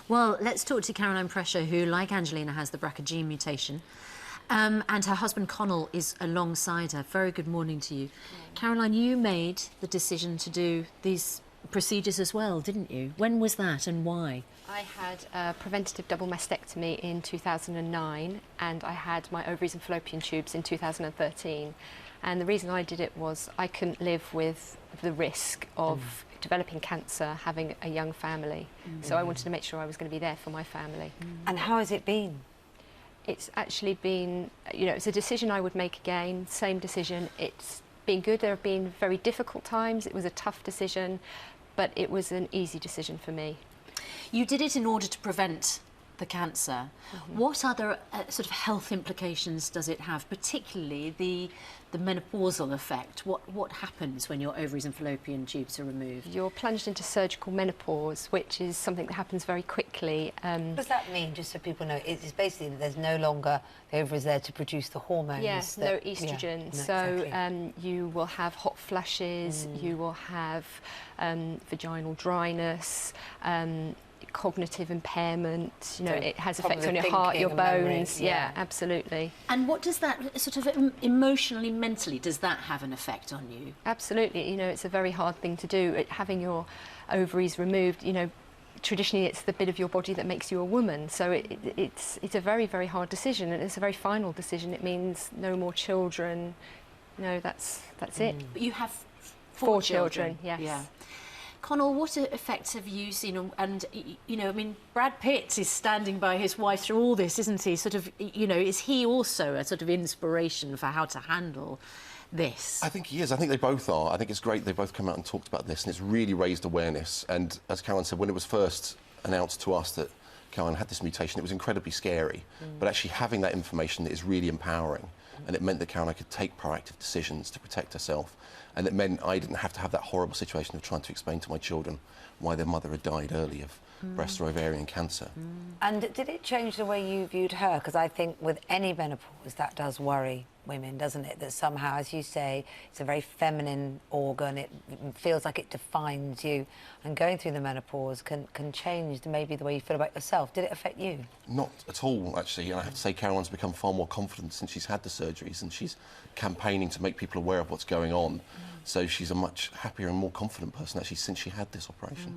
Well, let's talk to Caroline Presho, who, like Angelina, has the BRCA mutation. And her husband Connell is alongside her. Very good morning to you. Caroline, you made the decision to do these procedures as well, didn't you? When was that and why? I had a preventative double mastectomy in 2009 and I had my ovaries and fallopian tubes in 2013. And the reason I did it was I couldn't live with the risk of developing cancer, having a young family. So I wanted to make sure I was going to be there for my family. And how has it been? It's actually been, you know, it's a decision I would make again, same decision. It's been good. There have been very difficult times. It was a tough decision, but it was an easy decision for me. You did it in order to prevent the cancer. What other sort of health implications does it have, particularly the menopausal effect? What happens when your ovaries and fallopian tubes are removed? You're plunged into surgical menopause, which is something that happens very quickly. What does that mean, just so people know? It's basically that there's no longer the ovaries there to produce the hormones. Yes, no estrogen. Yeah, no, so exactly. you will have hot flushes, you will have vaginal dryness, cognitive impairment, you know, it has effects on your heart, your bones. Yeah, absolutely. And what does that sort of emotionally, mentally, does that have an effect on you? Absolutely. You know, it's a very hard thing to do. Having your ovaries removed, you know, traditionally it's the bit of your body that makes you a woman. So it's a very, very hard decision, and it's a very final decision. It means no more children. No, that's it. But you have four children. Yes. Yeah. Connell, what effects have you seen? And, you know, I mean, Brad Pitt is standing by his wife through all this, isn't he? Sort of, you know, is he also a sort of inspiration for how to handle this? I think he is. I think they both are. I think it's great they both come out and talked about this, and it's really raised awareness. And as Caroline said, when it was first announced to us that Caroline had this mutation, it was incredibly scary. But actually having that information is really empowering. And it meant that Caroline could take proactive decisions to protect herself. And it meant I didn't have to have that horrible situation of trying to explain to my children why their mother had died early of breast or ovarian cancer. And did it change the way you viewed her? Because I think with any menopause, that does worry women, doesn't it? That somehow, as you say, it's a very feminine organ. It feels like it defines you. And going through the menopause can change maybe the way you feel about yourself. Did it affect you? Not at all, actually. And I have to say Caroline's become far more confident since she's had the surgeries, and she's campaigning to make people aware of what's going on. So she's a much happier and more confident person, actually, since she had this operation.